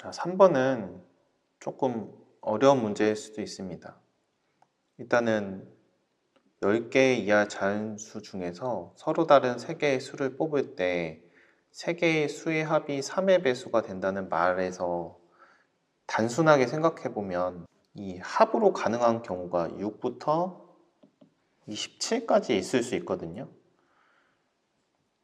자, 3번은 조금 어려운 문제일 수도 있습니다. 일단은 10개 이하 자연수 중에서 서로 다른 3개의 수를 뽑을 때 3개의 수의 합이 3의 배수가 된다는 말에서 단순하게 생각해보면 이 합으로 가능한 경우가 6부터 27까지 있을 수 있거든요.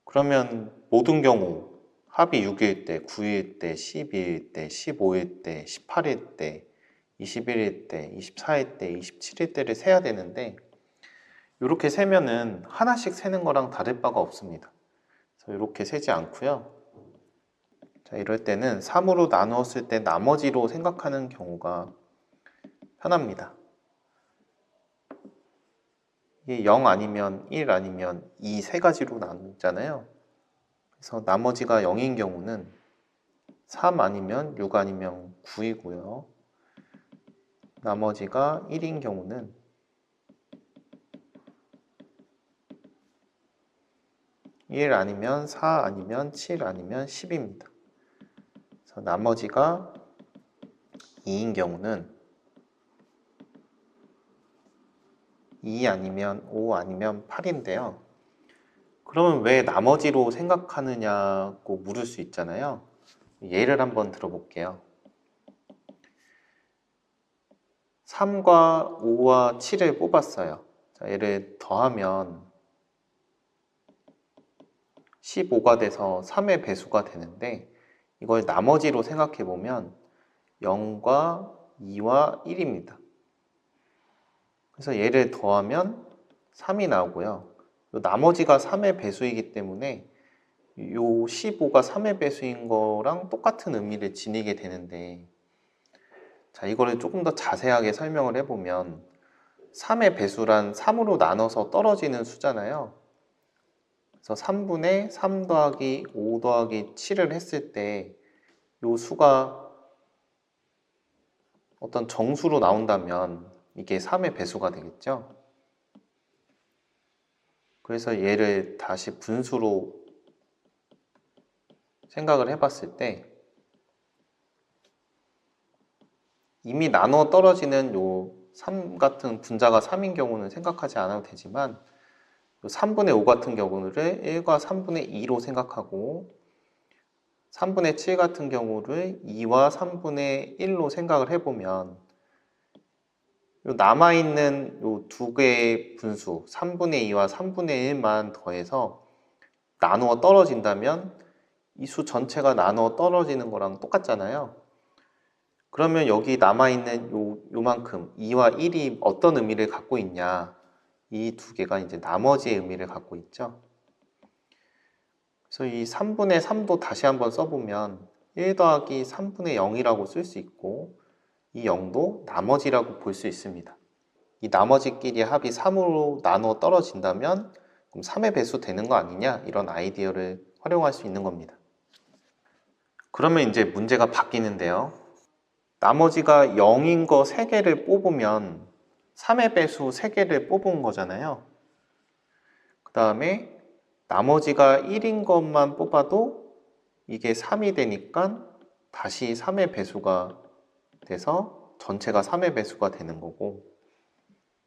그러면 모든 경우 합이 6일 때, 9일 때, 12일 때, 15일 때, 18일 때, 21일 때, 24일 때, 27일 때를 세야 되는데 이렇게 세면은 하나씩 세는 거랑 다를 바가 없습니다. 그래서 이렇게 세지 않고요. 자, 이럴 때는 3으로 나누었을 때 나머지로 생각하는 경우가 편합니다. 이게 0 아니면 1 아니면 2 세 가지로 나누잖아요. 그래서 나머지가 0인 경우는 3 아니면 6 아니면 9이고요. 나머지가 1인 경우는 1 아니면 4 아니면 7 아니면 10입니다. 그래서 나머지가 2인 경우는 2 아니면 5 아니면 8인데요. 그러면 왜 나머지로 생각하느냐고 물을 수 있잖아요. 예를 한번 들어볼게요. 3과 5와 7을 뽑았어요. 자, 얘를 더하면 15가 돼서 3의 배수가 되는데 이걸 나머지로 생각해 보면 0과 2와 1입니다. 그래서 얘를 더하면 3이 나오고요. 나머지가 3의 배수이기 때문에 요 15가 3의 배수인 거랑 똑같은 의미를 지니게 되는데, 자, 이거를 조금 더 자세하게 설명을 해보면 3의 배수란 3으로 나눠서 떨어지는 수잖아요. 그래서 3분의 3 더하기 5 더하기 7을 했을 때 요 수가 어떤 정수로 나온다면 이게 3의 배수가 되겠죠. 그래서 얘를 다시 분수로 생각을 해봤을 때 이미 나눠 떨어지는 요 3 같은 분자가 3인 경우는 생각하지 않아도 되지만 요 3분의 5 같은 경우를 1과 3분의 2로 생각하고 3분의 7 같은 경우를 2와 3분의 1로 생각을 해보면 요 남아있는 요 두 개의 분수 3분의 2와 3분의 1만 더해서 나누어 떨어진다면 이 수 전체가 나누어 떨어지는 거랑 똑같잖아요. 그러면 여기 남아있는 요만큼 2와 1이 어떤 의미를 갖고 있냐, 이 두 개가 이제 나머지의 의미를 갖고 있죠. 그래서 이 3분의 3도 다시 한번 써보면 1 더하기 3분의 0이라고 쓸 수 있고 이 0도 나머지라고 볼 수 있습니다. 이 나머지끼리 합이 3으로 나누어 떨어진다면 그럼 3의 배수 되는 거 아니냐, 이런 아이디어를 활용할 수 있는 겁니다. 그러면 이제 문제가 바뀌는데요. 나머지가 0인 거 3개를 뽑으면 3의 배수 3개를 뽑은 거잖아요. 그 다음에 나머지가 1인 것만 뽑아도 이게 3이 되니까 다시 3의 배수가 돼서 전체가 3의 배수가 되는 거고,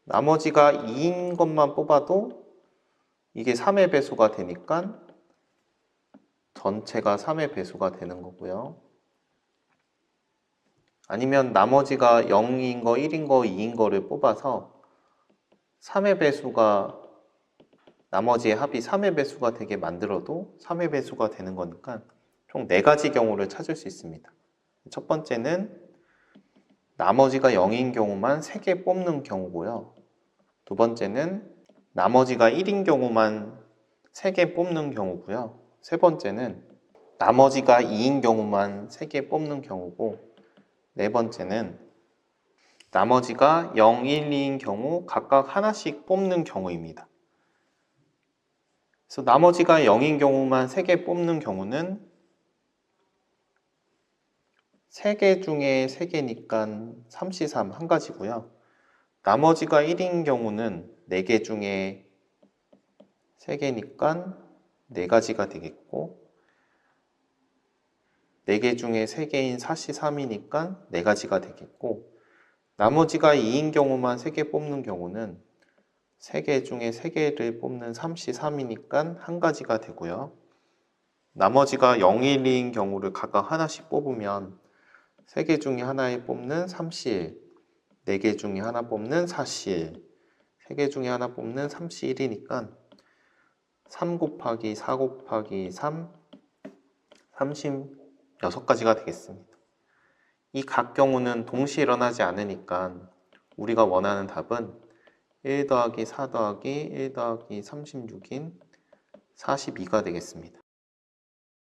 나머지가 2인 것만 뽑아도 이게 3의 배수가 되니까 전체가 3의 배수가 되는 거고요. 아니면 나머지가 0인 거, 1인 거, 2인 거를 뽑아서 3의 배수가, 나머지의 합이 3의 배수가 되게 만들어도 3의 배수가 되는 거니까 총 4가지 경우를 찾을 수 있습니다. 첫 번째는 나머지가 0인 경우만 3개 뽑는 경우고요. 두 번째는 나머지가 1인 경우만 3개 뽑는 경우고요. 세 번째는 나머지가 2인 경우만 3개 뽑는 경우고, 네 번째는 나머지가 0, 1, 2인 경우 각각 하나씩 뽑는 경우입니다. 그래서 나머지가 0인 경우만 3개 뽑는 경우는 3개 중에 3개니까 3C3 한 가지고요. 나머지가 1인 경우는 4개 중에 3개니까 4가지가 되겠고, 4개 중에 3개인 4C3이니까 4가지가 되겠고, 나머지가 2인 경우만 3개 뽑는 경우는 3개 중에 3개를 뽑는 3C3이니까 1가지가 되고요. 나머지가 0, 1, 2인 경우를 각각 하나씩 뽑으면 3개 중에 하나에 뽑는 3C1, 4개 중에 하나 뽑는 4C1, 3개 중에 하나 뽑는 3C1이니까 3 곱하기 4 곱하기 3, 36가지가 되겠습니다. 이 각 경우는 동시에 일어나지 않으니까 우리가 원하는 답은 1 더하기 4 더하기 1 더하기 36인 42가 되겠습니다.